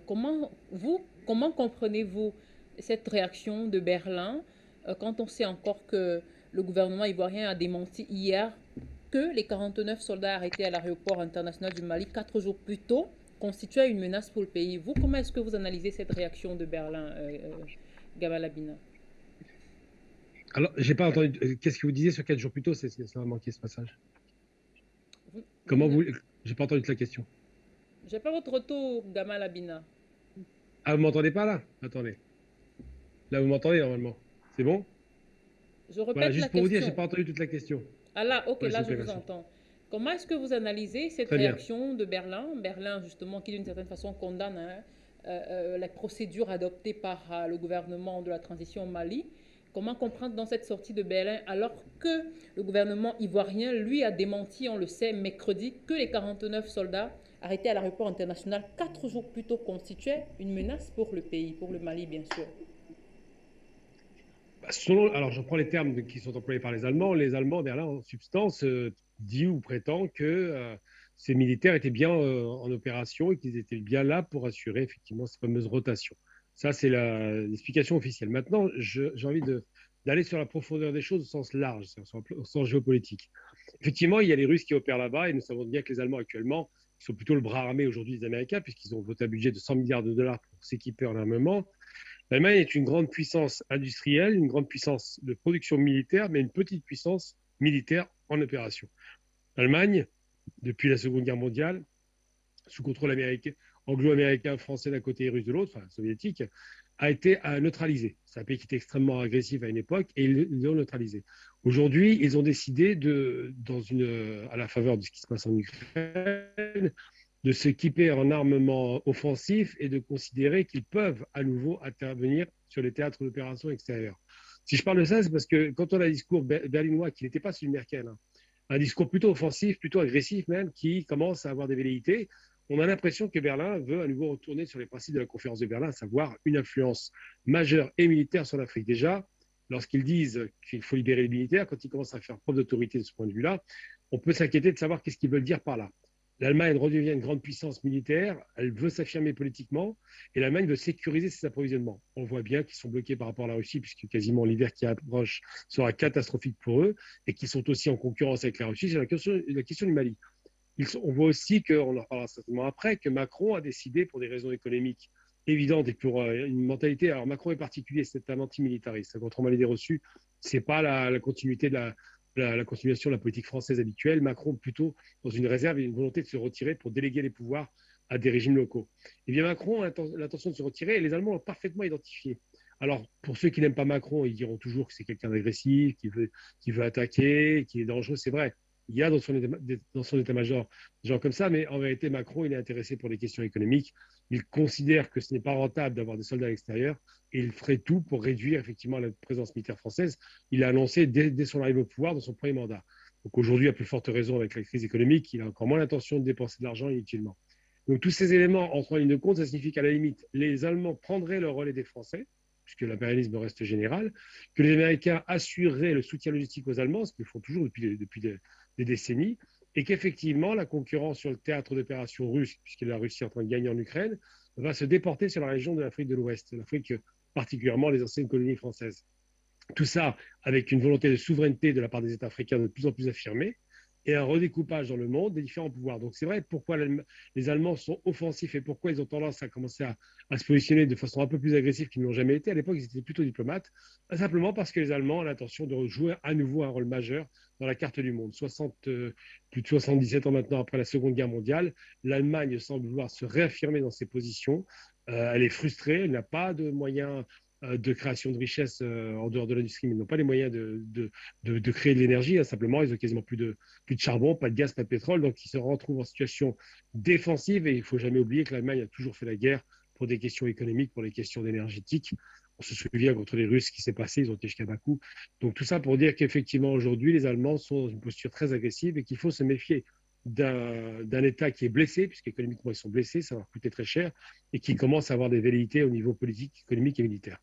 Comment comprenez-vous cette réaction de Berlin quand on sait encore que le gouvernement ivoirien a démenti hier que les 49 soldats arrêtés à l'aéroport international du Mali 4 jours plus tôt constituaient une menace pour le pays? Vous, comment est-ce que vous analysez cette réaction de Berlin, Gamal Abina? Alors, j'ai pas entendu. Qu'est-ce que vous disiez sur 4 jours plus tôt? Ça m'a manqué ce passage. Vous, vous Comment ne- vous. J'ai pas entendu toute la question. J'ai pas votre retour, Gamal Abina. Ah, vous m'entendez pas là? Attendez. Là, vous m'entendez normalement. C'est bon? Je Voilà, répète la juste pour vous dire, j'ai question. pas entendu toute la question. Ah là, ok, Ouais, s'il là vous je plaît, vous merci. entends. Comment est-ce que vous analysez cette Très bien. réaction de Berlin? Berlin, justement, qui d'une certaine façon condamne les procédures adoptées par le gouvernement de la transition au Mali. Comment comprendre dans cette sortie de Berlin alors que le gouvernement ivoirien, lui, a démenti, on le sait, mercredi, que les 49 soldats arrêtés à l'aéroport international 4 jours plus tôt constituaient une menace pour le pays, pour le Mali, bien sûr. Bah, alors, je prends les termes qui sont employés par les Allemands. Les Allemands, derrière, en substance, dit ou prétend que ces militaires étaient bien en opération et qu'ils étaient bien là pour assurer effectivement ces fameuses rotations. Ça, c'est l'explication officielle. Maintenant, j'ai envie d'aller sur la profondeur des choses au sens large, au sens géopolitique. Effectivement, il y a les Russes qui opèrent là-bas et nous savons bien que les Allemands actuellement, qui sont plutôt le bras armé aujourd'hui des Américains, puisqu'ils ont voté un budget de 100 milliards de dollars pour s'équiper en armement. L'Allemagne est une grande puissance industrielle, une grande puissance de production militaire, mais une petite puissance militaire en opération. L'Allemagne, depuis la Seconde Guerre mondiale, sous contrôle américain, anglo-américain, français d'un côté et russe de l'autre, enfin soviétique, a été neutralisé. C'est un pays qui était extrêmement agressif à une époque et ils l'ont neutralisé. Aujourd'hui, ils ont décidé, à la faveur de ce qui se passe en Ukraine, de s'équiper en armement offensif et de considérer qu'ils peuvent à nouveau intervenir sur les théâtres d'opérations extérieures. Si je parle de ça, c'est parce que quand on a un discours berlinois qui n'était pas celui de Merkel, hein, un discours plutôt offensif, plutôt agressif même, qui commence à avoir des velléités, on a l'impression que Berlin veut à nouveau retourner sur les principes de la conférence de Berlin, à savoir une influence majeure et militaire sur l'Afrique. Déjà, lorsqu'ils disent qu'il faut libérer les militaires, quand ils commencent à faire preuve d'autorité de ce point de vue-là, on peut s'inquiéter de savoir qu'est-ce qu'ils veulent dire par là. L'Allemagne redevient une grande puissance militaire, elle veut s'affirmer politiquement, et l'Allemagne veut sécuriser ses approvisionnements. On voit bien qu'ils sont bloqués par rapport à la Russie, puisque quasiment l'hiver qui approche sera catastrophique pour eux, et qu'ils sont aussi en concurrence avec la Russie. C'est la question du Mali. On voit aussi, on en reparlera certainement après, que Macron a décidé, pour des raisons économiques évidentes et pour une mentalité. Alors Macron est particulier, c'est un antimilitariste. Contrairement à l'idée reçue, c'est pas la continuité de la continuation de la politique française habituelle. Macron plutôt dans une réserve et une volonté de se retirer pour déléguer les pouvoirs à des régimes locaux. Eh bien Macron a l'intention de se retirer et les Allemands l'ont parfaitement identifié. Alors, pour ceux qui n'aiment pas Macron, ils diront toujours que c'est quelqu'un d'agressif, qui veut attaquer, qui est dangereux. C'est vrai. Il y a dans son état-major des gens comme ça, mais en vérité, Macron, il est intéressé pour les questions économiques. Il considère que ce n'est pas rentable d'avoir des soldats à l'extérieur et il ferait tout pour réduire effectivement la présence militaire française. Il a annoncé dès son arrivée au pouvoir dans son premier mandat. Donc aujourd'hui, à plus forte raison avec la crise économique, il a encore moins l'intention de dépenser de l'argent inutilement. Donc tous ces éléments entrent en ligne de compte, ça signifie qu'à la limite, les Allemands prendraient le relais des Français, puisque l'impérialisme reste général, que les Américains assureraient le soutien logistique aux Allemands, ce qu'ils font toujours depuis des décennies, et qu'effectivement, la concurrence sur le théâtre d'opération russe, puisque la Russie est en train de gagner en Ukraine, va se déporter sur la région de l'Afrique de l'Ouest, l'Afrique particulièrement les anciennes colonies françaises. Tout ça avec une volonté de souveraineté de la part des États africains de plus en plus affirmée et un redécoupage dans le monde des différents pouvoirs. Donc c'est vrai pourquoi les Allemands sont offensifs et pourquoi ils ont tendance à commencer à se positionner de façon un peu plus agressive qu'ils ne l'ont jamais été. À l'époque, ils étaient plutôt diplomates, simplement parce que les Allemands ont l'intention de jouer à nouveau un rôle majeur dans la carte du monde. Plus de 77 ans maintenant après la Seconde Guerre mondiale, l'Allemagne semble vouloir se réaffirmer dans ses positions. Elle est frustrée, elle n'a pas de moyens de création de richesses en dehors de l'industrie, mais ils n'ont pas les moyens de créer de l'énergie. Hein, simplement, ils ont quasiment plus de charbon, pas de gaz, pas de pétrole. Donc, ils se retrouvent en situation défensive. Et il ne faut jamais oublier que l'Allemagne a toujours fait la guerre pour des questions économiques, pour des questions énergétiques. On se souvient contre les Russes ce qui s'est passé, ils ont été jusqu'à Bakou. Donc, tout ça pour dire qu'effectivement, aujourd'hui, les Allemands sont dans une posture très agressive et qu'il faut se méfier d'un État qui est blessé, puisqu'économiquement, ils sont blessés, ça va leur coûter très cher, et qui commence à avoir des velléités au niveau politique, économique et militaire.